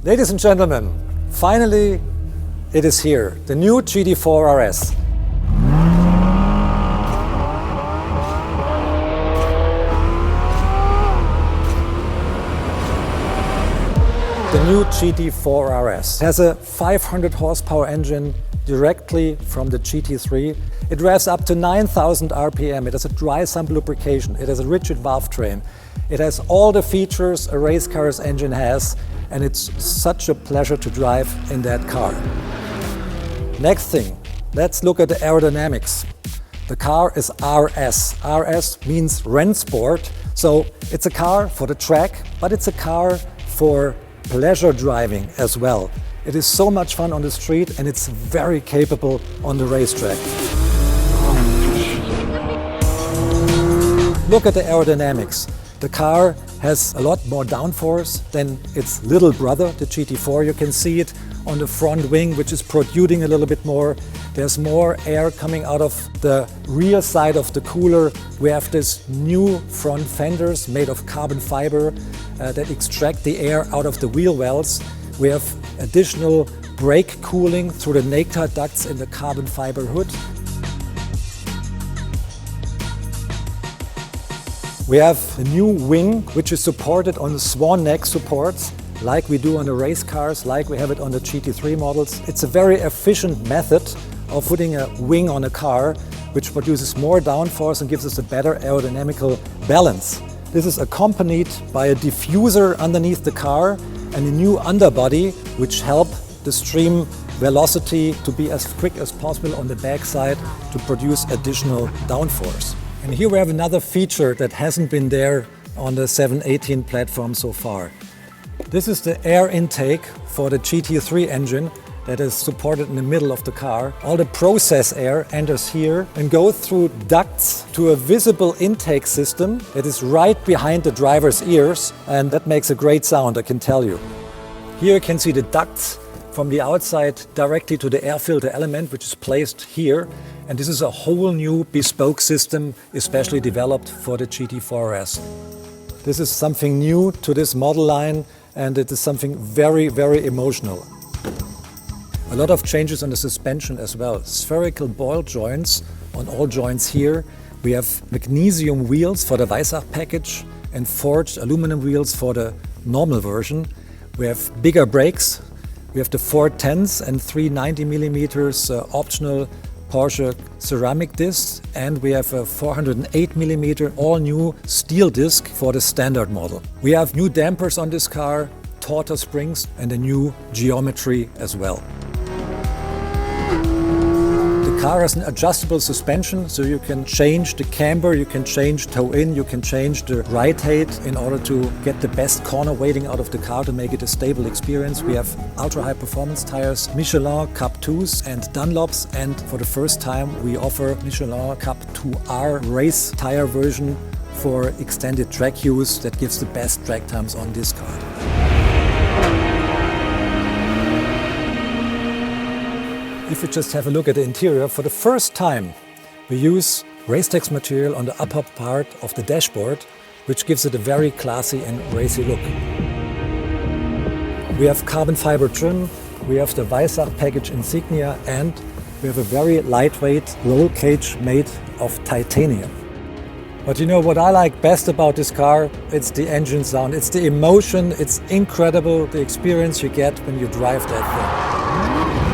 Ladies and gentlemen, finally it is here, the new GT4 RS. The new GT4 RS has a 500 horsepower engine directly from the GT3. It revs up to 9,000 RPM. It has a dry sump lubrication. It has a rigid valve train. It has all the features a race car's engine has, and it's such a pleasure to drive in that car. Next thing, let's look at the aerodynamics. The car is RS. RS means Rennsport, so it's a car for the track, but it's a car for pleasure driving as well. It is so much fun on the street and it's very capable on the racetrack. Look at the aerodynamics. The car has a lot more downforce than its little brother, the GT4. You can see it on the front wing, which is protruding a little bit more. There's more air coming out of the rear side of the cooler. We have this new front fenders made of carbon fiber that extract the air out of the wheel wells. We have additional brake cooling through the NACTA ducts in the carbon fiber hood. We have a new wing which is supported on the swan neck supports, like we do on the race cars, like we have it on the GT3 models. It's a very efficient method of putting a wing on a car which produces more downforce and gives us a better aerodynamical balance. This is accompanied by a diffuser underneath the car and a new underbody which help the stream velocity to be as quick as possible on the backside to produce additional downforce. And here we have another feature that hasn't been there on the 718 platform so far. This is the air intake for the GT3 engine that is supported in the middle of the car. All the process air enters here and goes through ducts to a visible intake system that is right behind the driver's ears, and that makes a great sound, I can tell you. Here you can see the ducts from the outside directly to the air filter element, which is placed here. And this is a whole new bespoke system, especially developed for the GT4 RS. This is something new to this model line, and it is something very, very emotional. A lot of changes on the suspension as well. Spherical ball joints on all joints here. We have magnesium wheels for the Weissach package and forged aluminum wheels for the normal version. We have bigger brakes. We have the 410s and 390mm optional Porsche ceramic discs, and we have a 408mm all-new steel disc for the standard model. We have new dampers on this car, tauter springs, and a new geometry as well. The car has an adjustable suspension, so you can change the camber, you can change toe-in, you can change the ride height in order to get the best corner weighting out of the car to make it a stable experience. We have ultra-high performance tires, Michelin Cup 2s and Dunlops, and for the first time we offer Michelin Cup 2R race tire version for extended track use that gives the best track times on this car. If you just have a look at the interior, for the first time we use Racetex material on the upper part of the dashboard, which gives it a very classy and racy look. We have carbon fiber trim, we have the Weissach package insignia, and we have a very lightweight roll cage made of titanium. But you know what I like best about this car? It's the engine sound, it's the emotion, it's incredible the experience you get when you drive that thing.